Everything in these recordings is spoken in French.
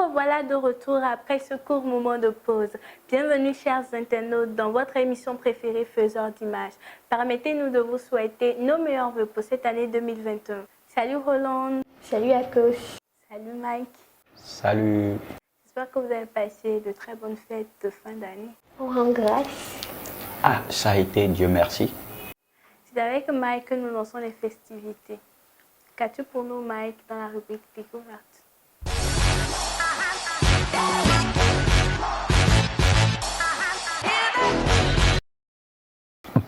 revoilà de retour après ce court moment de pause. Bienvenue chers internautes dans votre émission préférée Faiseurs d'images. Permettez-nous de vous souhaiter nos meilleurs vœux pour cette année 2021. Salut Roland. Salut Akos. Salut Mike. Salut. J'espère que vous avez passé de très bonnes fêtes de fin d'année. On rend grâce. Ah, ça a été, Dieu merci. C'est avec Mike que nous lançons les festivités. Qu'as-tu pour nous Mike dans la rubrique découverte?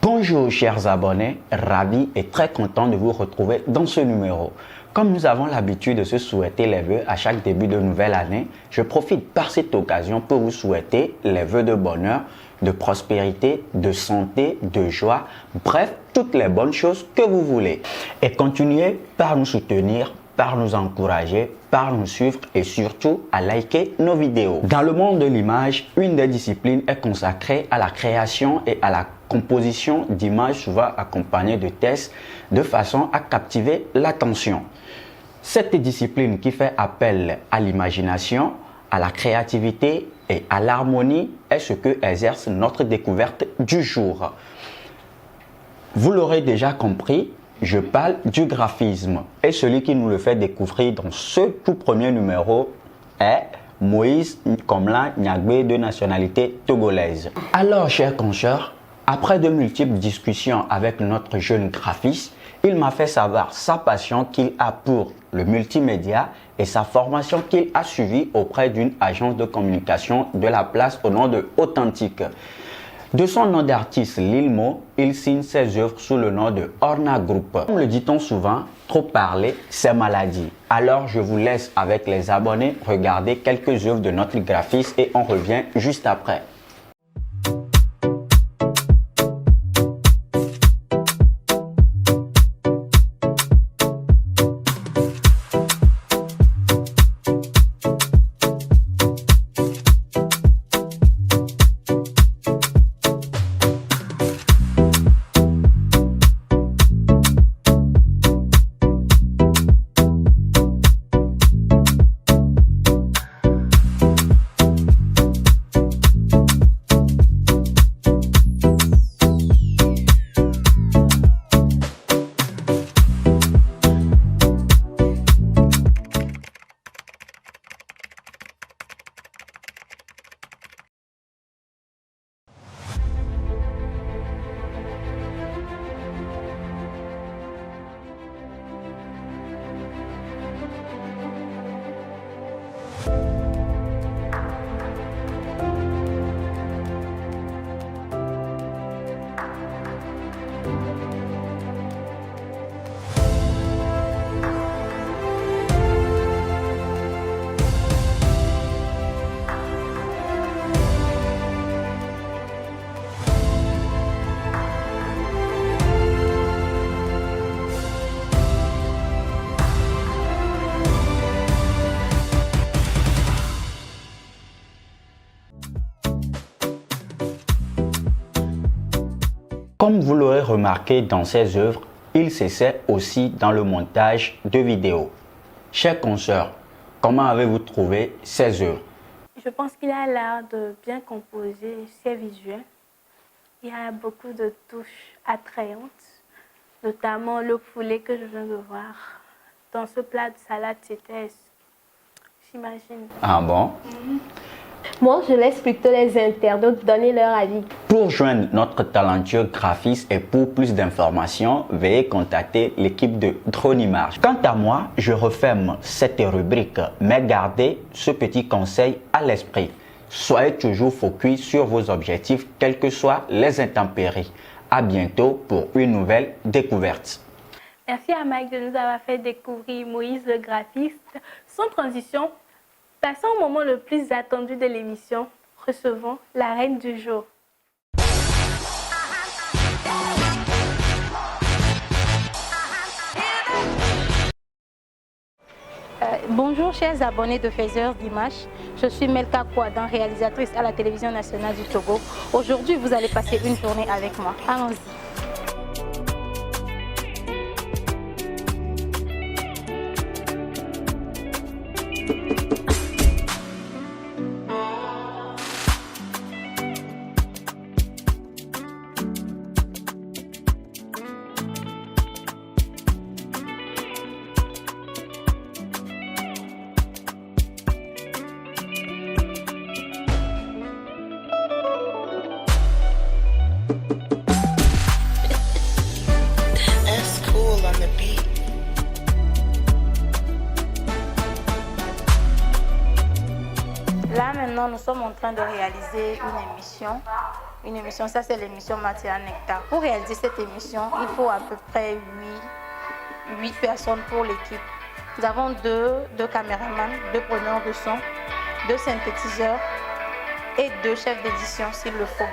Bonjour chers abonnés, ravi et très content de vous retrouver dans ce numéro. Comme nous avons l'habitude de se souhaiter les vœux à chaque début de nouvelle année, je profite par cette occasion pour vous souhaiter les vœux de bonheur, de prospérité, de santé, de joie, bref, toutes les bonnes choses que vous voulez. Et continuez par nous soutenir, par nous encourager, par nous suivre et surtout à liker nos vidéos. Dans le monde de l'image, une des disciplines est consacrée à la création et à la composition d'images souvent accompagnées de tests de façon à captiver l'attention. Cette discipline qui fait appel à l'imagination, à la créativité et à l'harmonie est ce que exerce notre découverte du jour. Vous l'aurez déjà compris, je parle du graphisme et celui qui nous le fait découvrir dans ce tout premier numéro est Moïse Komla Nyagbe de nationalité togolaise. Alors, chers consoeurs, après de multiples discussions avec notre jeune graphiste, il m'a fait savoir sa passion qu'il a pour le multimédia et sa formation qu'il a suivie auprès d'une agence de communication de la place au nom de Authentique. De son nom d'artiste Lilmo, il signe ses œuvres sous le nom de Orna Group. Comme le dit-on souvent, trop parler, c'est maladie. Alors je vous laisse avec les abonnés regarder quelques œuvres de notre graphiste et on revient juste après. Comme vous l'aurez remarqué dans ses œuvres, il s'essaie aussi dans le montage de vidéos. Chers consoeurs, comment avez-vous trouvé ses œuvres? Je pense qu'il a l'air de bien composer ses visuels. Il y a beaucoup de touches attrayantes, notamment le poulet que je viens de voir. Dans ce plat de salade, c'était, j'imagine. Ah bon? Moi, je laisse plutôt les internautes donner leur avis. Pour joindre notre talentueux graphiste et pour plus d'informations, veuillez contacter l'équipe de Drone Image. Quant à moi, je referme cette rubrique, mais gardez ce petit conseil à l'esprit. Soyez toujours focus sur vos objectifs, quelles que soient les intempéries. À bientôt pour une nouvelle découverte. Merci à Mike de nous avoir fait découvrir Moïse le graphiste. Sans transition, passons au moment le plus attendu de l'émission. Recevons la reine du jour. Bonjour chers abonnés de Faiseurs d'images, je suis Melka Kouadan, réalisatrice à la télévision nationale du Togo. Aujourd'hui, vous allez passer une journée avec moi. Allons-y. Là maintenant, nous sommes en train de réaliser une émission. Une émission, ça c'est l'émission Matière Nectar. Pour réaliser cette émission, il faut à peu près 8 personnes pour l'équipe. Nous avons deux caméramans, 2 preneurs de son, 2 synthétiseurs et 2 chefs d'édition s'il le faut.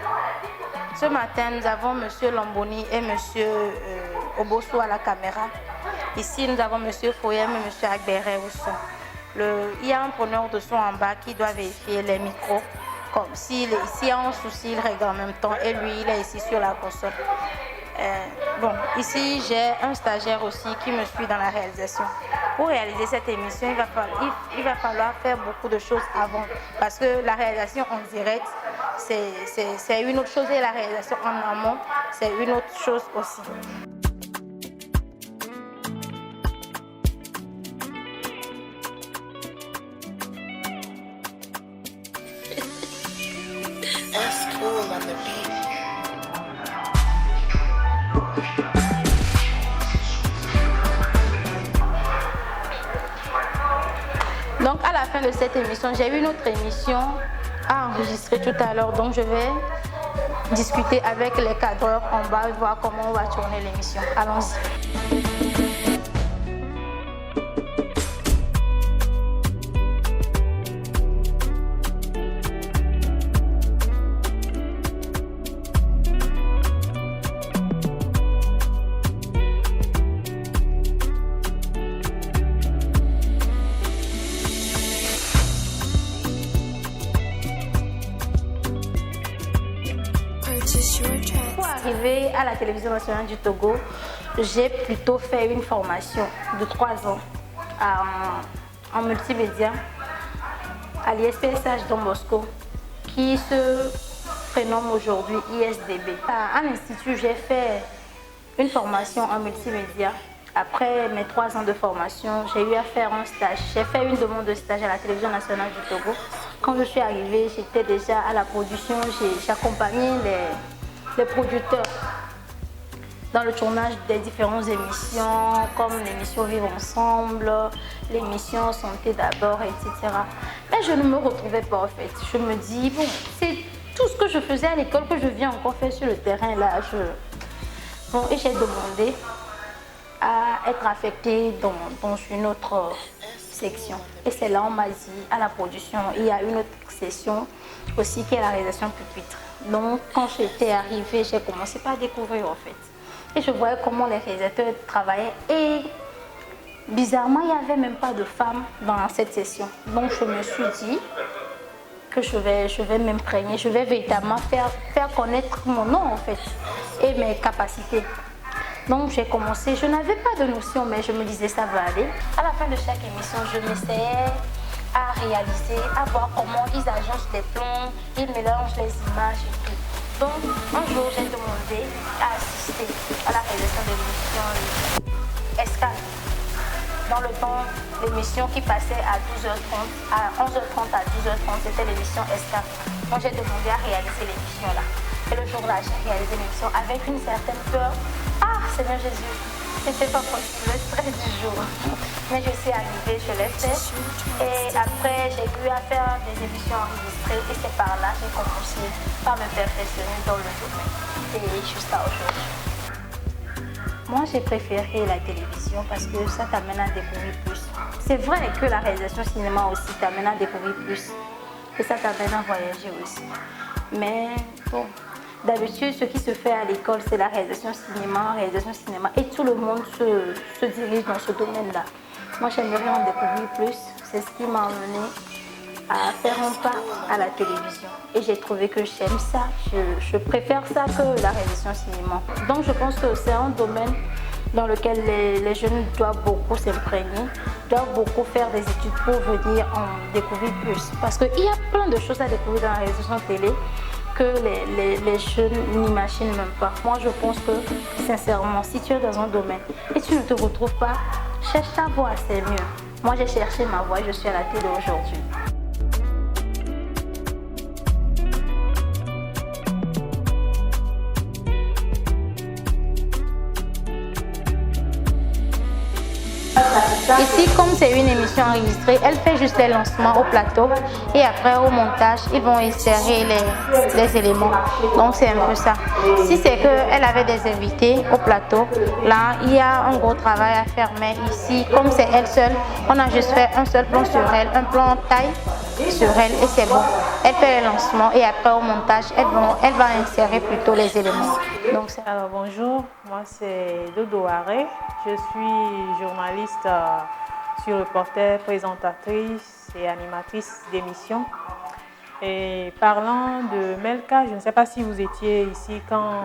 Ce matin, nous avons M. Lamboni et M. Obosso à la caméra. Ici, nous avons M. Foyem et M. Agberet au son. Il y a un preneur de son en bas qui doit vérifier les micros. Comme s'il y a un souci, il règle en même temps et lui, il est ici sur la console. Bon, ici, j'ai un stagiaire aussi qui me suit dans la réalisation. Pour réaliser cette émission, il va falloir faire beaucoup de choses avant. Parce que la réalisation en direct, c'est une autre chose et la réalisation en amont, c'est une autre chose aussi. Donc à la fin de cette émission, j'ai une autre émission à enregistrer tout à l'heure. Donc je vais discuter avec les cadreurs en bas et voir comment on va tourner l'émission. Allons-y. Pour arriver à la télévision nationale du Togo, j'ai plutôt fait une formation de 3 ans en multimédia à l'ISPSH Don Bosco, qui se prénomme aujourd'hui ISDB. À l'Institut, j'ai fait une formation en multimédia. Après mes 3 ans de formation, j'ai eu à faire un stage. J'ai fait une demande de stage à la télévision nationale du Togo. Quand je suis arrivée, j'étais déjà à la production. J'accompagnais les producteurs dans le tournage des différentes émissions, comme l'émission Vivre Ensemble, l'émission Santé d'abord, etc. Mais je ne me retrouvais pas en fait. Je me dis, bon, c'est tout ce que je faisais à l'école que je viens encore faire sur le terrain là. Bon, et j'ai demandé à être affectée dans une autre section. Et c'est là on m'a dit, à la production, il y a une autre section aussi qui est la réalisation pupitre. Donc quand j'étais arrivée, j'ai commencé par découvrir en fait. Et je voyais comment les réalisateurs travaillaient et bizarrement, il n'y avait même pas de femmes dans cette session. Donc je me suis dit que je vais m'imprégner, je vais véritablement faire connaître mon nom en fait et mes capacités. Donc j'ai commencé, je n'avais pas de notion, mais je me disais ça va aller. À la fin de chaque émission, je m'essayais à réaliser, à voir comment ils agencent les plans, ils mélangent les images et tout. Donc un jour, j'ai demandé à assister à la réalisation de l'émission Escale. Dans le temps, l'émission qui passait à 12h30, à 11h30 à 12h30, c'était l'émission Escale. Donc j'ai demandé à réaliser l'émission là. Et le jour-là, j'ai réalisé l'émission avec une certaine peur. Ah, Seigneur Jésus, c'était pas possible, le stress du jour. Mais je suis arrivée, je l'ai fait. Et après, j'ai eu à faire des émissions enregistrées. Et c'est par là que j'ai commencé à me perfectionner dans le domaine. Et jusqu'à aujourd'hui. Moi, j'ai préféré la télévision parce que ça t'amène à découvrir plus. C'est vrai que la réalisation cinéma aussi t'amène à découvrir plus. Et ça t'amène à voyager aussi. Mais bon, d'habitude, ce qui se fait à l'école, c'est la réalisation cinéma. Et tout le monde se dirige dans ce domaine-là. Moi, j'aimerais en découvrir plus. C'est ce qui m'a amené à faire un pas à la télévision. Et j'ai trouvé que j'aime ça. Je préfère ça que la réalisation cinéma. Donc, je pense que c'est un domaine dans lequel les jeunes doivent beaucoup s'imprégner, doivent beaucoup faire des études pour venir en découvrir plus. Parce qu'il y a plein de choses à découvrir dans la réalisation télé que les jeunes n'imaginent même pas. Moi, je pense que, sincèrement, si tu es dans un domaine et tu ne te retrouves pas, cherche ta voie, c'est mieux. Moi, j'ai cherché ma voie et je suis à la télé aujourd'hui. Ici, comme c'est une émission enregistrée, elle fait juste les lancements au plateau et après au montage, ils vont insérer les éléments. Donc c'est un peu ça. Si c'est qu'elle avait des invités au plateau, là, il y a un gros travail à faire. Mais ici, comme c'est elle seule, on a juste fait un seul plan sur elle, un plan taille sur elle et c'est bon. Elle fait les lancements et après au montage, elle va insérer plutôt les éléments. Donc, alors bonjour, moi c'est Dodo Aré, je suis journaliste sur reporter, présentatrice et animatrice d'émissions. Et parlant de Melka, je ne sais pas si vous étiez ici quand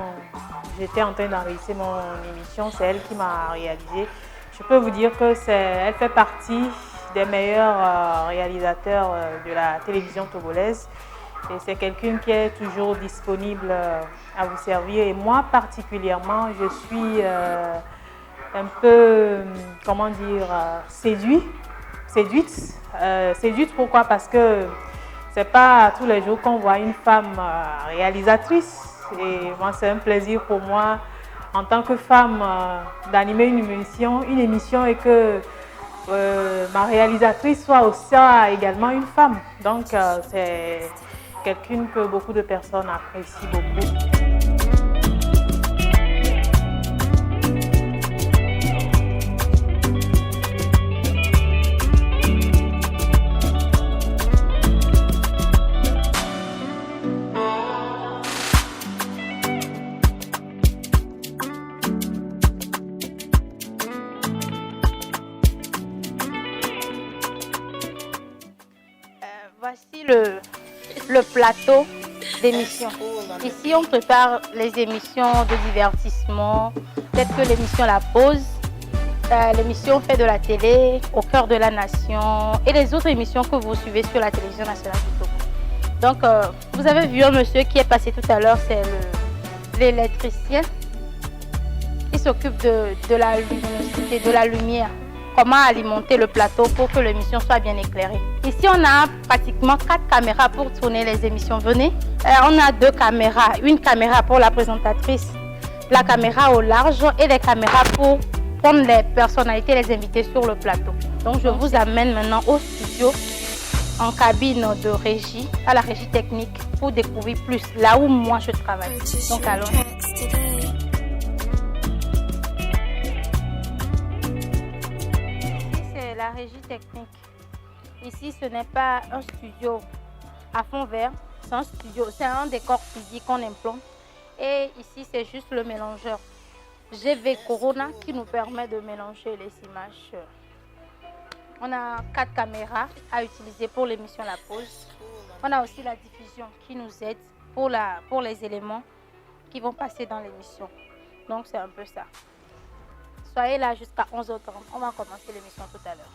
j'étais en train d'enregistrer mon émission, c'est elle qui m'a réalisé. Je peux vous dire que elle fait partie des meilleurs réalisateurs de la télévision togolaise. Et c'est quelqu'un qui est toujours disponible à vous servir. Et moi particulièrement, je suis un peu, comment dire, séduite. Séduite pourquoi? Parce que c'est pas tous les jours qu'on voit une femme réalisatrice. Et moi, c'est un plaisir pour moi, en tant que femme, d'animer une émission et que ma réalisatrice soit également une femme. Donc, c'est quelqu'un que beaucoup de personnes apprécient beaucoup. Voici le plateau d'émissions. Ici, on prépare les émissions de divertissement, peut-être que l'émission La Pause, l'émission Fait de la télé, Au cœur de la nation et les autres émissions que vous suivez sur la télévision nationale du Togo. Donc, vous avez vu un monsieur qui est passé tout à l'heure, c'est l'électricien qui s'occupe de la luminosité, de la lumière. Comment alimenter le plateau pour que l'émission soit bien éclairée. Ici, on a pratiquement 4 caméras pour tourner les émissions. Venez. On a 2 caméras. Une caméra pour la présentatrice, la caméra au large et les caméras pour prendre les personnalités, les invités sur le plateau. Donc, je vous amène maintenant au studio, en cabine de régie, à la régie technique, pour découvrir plus là où moi je travaille. Donc, allons. La régie technique. Ici, ce n'est pas un studio à fond vert, c'est un studio, c'est un décor physique qu'on implante. Et ici, c'est juste le mélangeur GV Corona qui nous permet de mélanger les images. On a 4 caméras à utiliser pour l'émission La Pause. On a aussi la diffusion qui nous aide pour les éléments qui vont passer dans l'émission. Donc, c'est un peu ça. Soyez là jusqu'à 11h30. On va commencer l'émission tout à l'heure.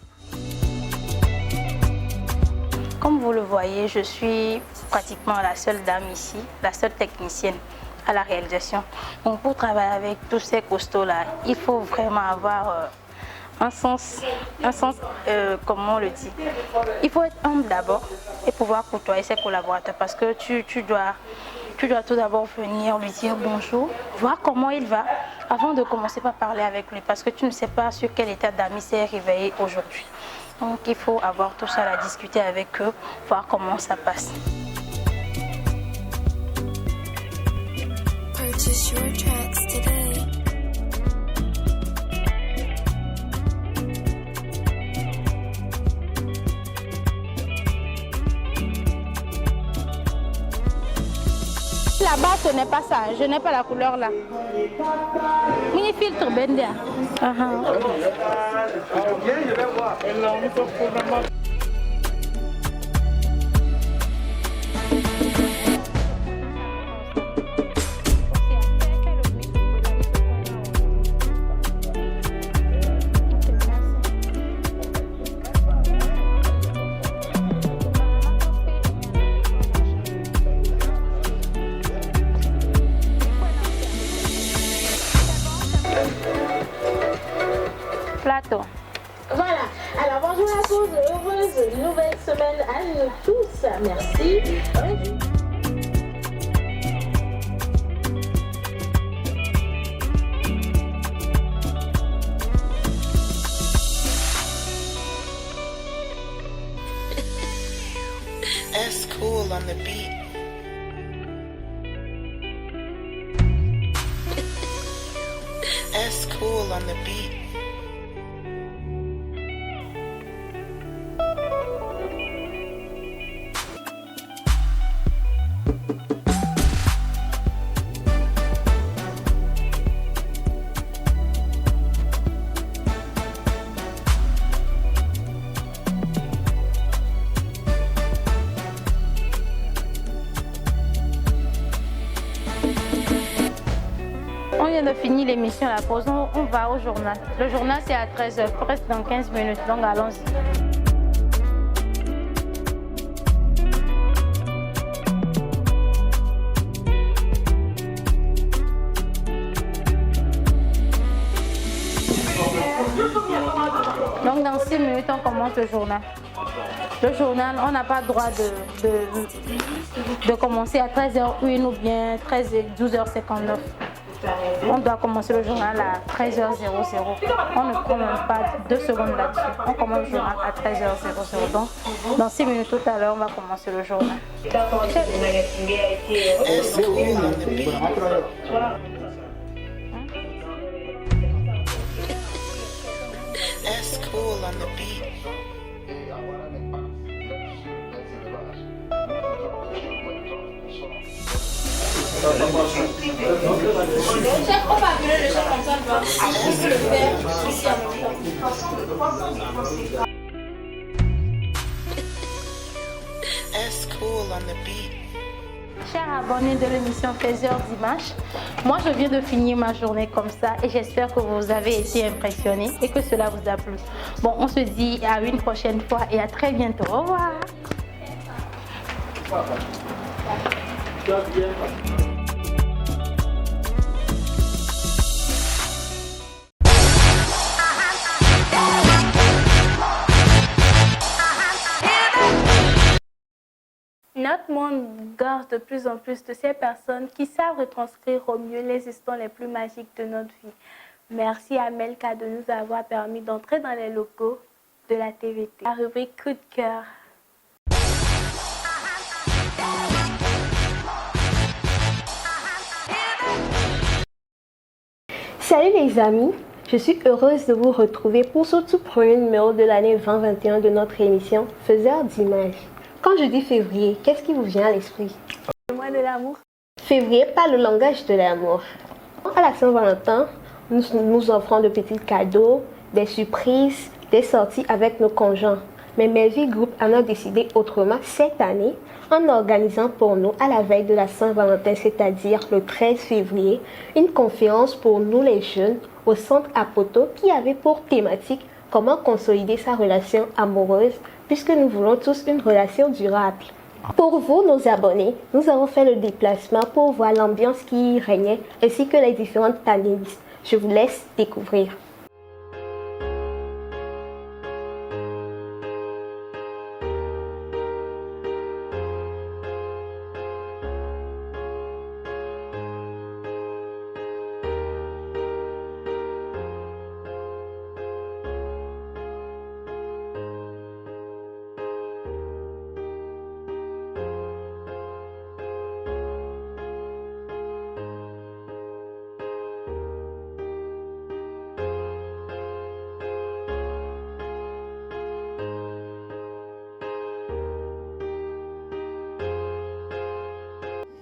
Comme vous le voyez, je suis pratiquement la seule dame ici, la seule technicienne à la réalisation. Donc pour travailler avec tous ces costauds-là, il faut vraiment avoir un sens, comment on le dit. Il faut être humble d'abord et pouvoir côtoyer ses collaborateurs parce que tu dois tout d'abord venir lui dire bonjour, voir comment il va, avant de commencer par parler avec lui, parce que tu ne sais pas sur quel état d'âme il s'est réveillé aujourd'hui. Donc il faut avoir tout ça à discuter avec eux, voir comment ça passe. Purchase your tracks today. Là-bas, ce n'est pas ça. Je n'ai pas la couleur là. Mini filtre Bendia. Plateau. Voilà. Alors bonjour à tous, heureuse nouvelle semaine à nous tous. Merci. on the beat. S cool on the beat. On vient de finir l'émission, la pause, on va au journal. Le journal c'est à 13h, presque dans 15 minutes, donc allons-y. Donc dans 6 minutes, on commence le journal. Le journal, on n'a pas le droit de commencer à 13h01 ou bien 12h59. On doit commencer le journal à 13h00. On ne prend même pas 2 secondes là-dessus. On commence le journal à 13h00. Donc, dans 6 minutes tout à l'heure, on va commencer le journal. S cool on the beat. Chef, on va appeler le chef Antoine Blanc. On peut le faire ici en même temps. S cool on the beat. Chers abonnés de l'émission Faiseurs d'images, moi je viens de finir ma journée comme ça et j'espère que vous avez été impressionnés et que cela vous a plu. Bon, on se dit à une prochaine fois et à très bientôt. Au revoir. Notre monde garde de plus en plus de ces personnes qui savent retranscrire au mieux les instants les plus magiques de notre vie. Merci à Melka de nous avoir permis d'entrer dans les locaux de la TVT. La rubrique coup de cœur. Salut les amis, je suis heureuse de vous retrouver pour ce tout premier numéro de l'année 2021 de notre émission Faiseurs d'images. Quand je dis février, qu'est-ce qui vous vient à l'esprit? Le mois de l'amour. Février, pas le langage de l'amour. À la Saint-Valentin, nous offrons de petits cadeaux, des surprises, des sorties avec nos conjoints. Mais Melville Group en a décidé autrement cette année en organisant pour nous, à la veille de la Saint-Valentin, c'est-à-dire le 13 février, une conférence pour nous les jeunes au centre Apoto qui avait pour thématique comment consolider sa relation amoureuse puisque nous voulons tous une relation durable. Pour vous, nos abonnés, nous avons fait le déplacement pour voir l'ambiance qui y régnait ainsi que les différentes panélistes. Je vous laisse découvrir.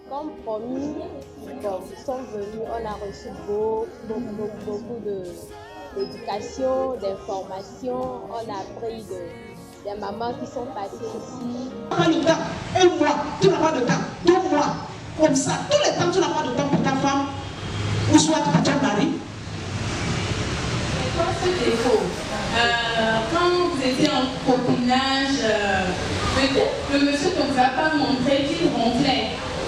Comme promis, bon, nous sommes venus, on a reçu beaucoup d'éducation, d'informations, on a appris des mamans qui sont passées ici. Pas de temps, un mois, tu n'as pas de temps, 2 mois, comme ça, tous les temps tu n'as pas de temps pour ta femme, ou soit pour ton mari. C'est quoi ce défaut? Quand vous étiez en copinage, peut-être le monsieur ne vous a pas montré qu'il ronflait.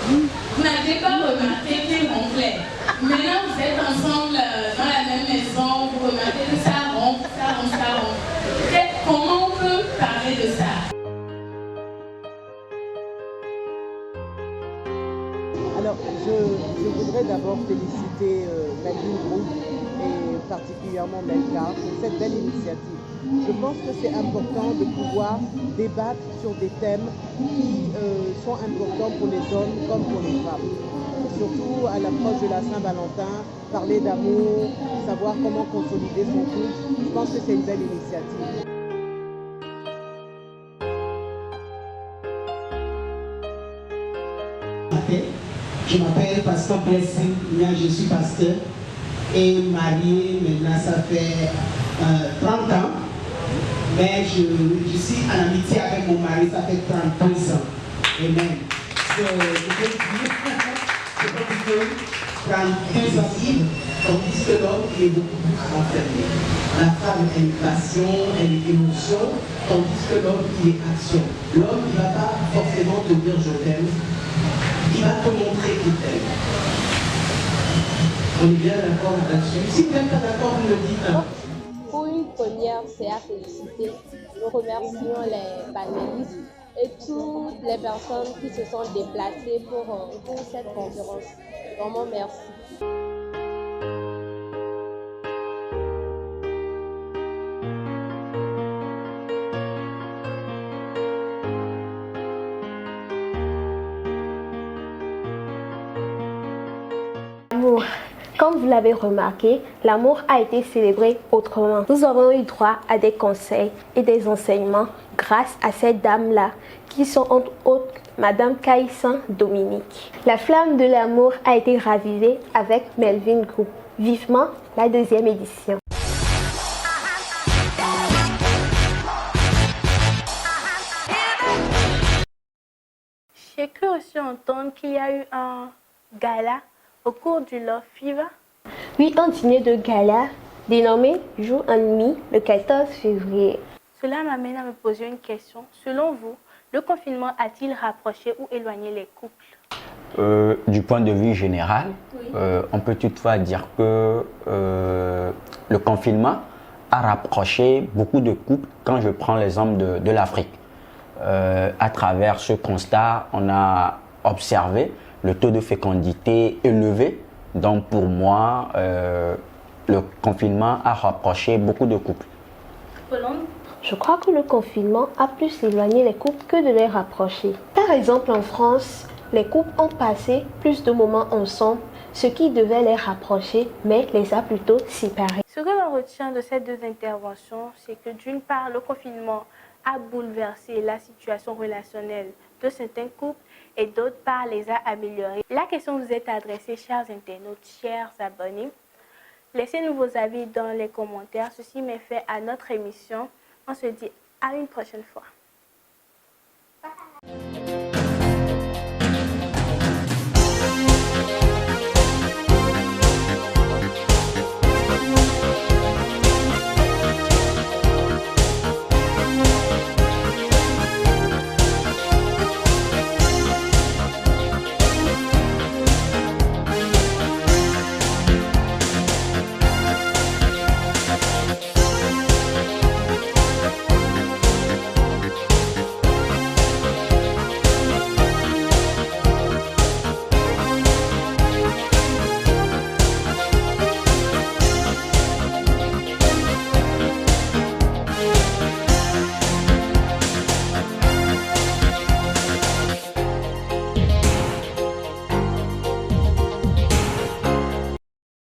Vous n'avez pas remarqué qu'il ronflait. Maintenant, vous êtes ensemble dans la même maison, vous remarquez que ça ronfle, ça ronfle, ça ronfle. Comment on peut parler de ça? Alors, je voudrais d'abord féliciter Melville Group et particulièrement Melka pour cette belle initiative. Je pense que c'est important de pouvoir débattre sur des thèmes qui sont importants pour les hommes comme pour les femmes. Surtout à l'approche de la Saint-Valentin, parler d'amour, savoir comment consolider son couple, je pense que c'est une belle initiative. Je m'appelle Pasteur Blessing, je suis pasteur et marié, maintenant ça fait 30 ans. Mais je suis en amitié avec mon mari, ça fait 32 ans. Amen. Je peux dire, 32 ans, tandis que l'homme est beaucoup plus renfermé. La femme a une passion, elle est émotion, tandis que l'homme il est action. L'homme il ne va pas forcément te dire je t'aime, il va te montrer qu'il t'aime. On est bien d'accord là-dessus. Si vous n'êtes pas d'accord, vous me dites. Pour une première, c'est à féliciter. Nous remercions les panélistes et toutes les personnes qui se sont déplacées pour cette conférence. Vraiment merci. L'amour. Comme vous l'avez remarqué, l'amour a été célébré autrement. Nous avons eu droit à des conseils et des enseignements grâce à ces dames-là, qui sont entre autres Madame Caïssan Dominique. La flamme de l'amour a été ravivée avec Melvin Group. Vivement la deuxième édition. J'ai cru aussi entendre qu'il y a eu un gala au cours du Love Fever. Oui, un dîner de gala dénommé Jour and Me le 14 février. Cela m'amène à me poser une question. Selon vous, le confinement a-t-il rapproché ou éloigné les couples? Du point de vue général, oui. On peut toutefois dire que le confinement a rapproché beaucoup de couples quand je prends l'exemple de l'Afrique. À travers ce constat, on a observé le taux de fécondité élevé. Donc pour moi, le confinement a rapproché beaucoup de couples. Je crois que le confinement a plus éloigné les couples que de les rapprocher. Par exemple, en France, les couples ont passé plus de moments ensemble, ce qui devait les rapprocher, mais les a plutôt séparés. Ce que l'on retient de ces deux interventions, c'est que d'une part, le confinement a bouleversé la situation relationnelle de certains couples et d'autre part, les a améliorés. La question vous est adressée, chers internautes, chers abonnés. Laissez-nous vos avis dans les commentaires. Ceci met fin à notre émission. On se dit à une prochaine fois.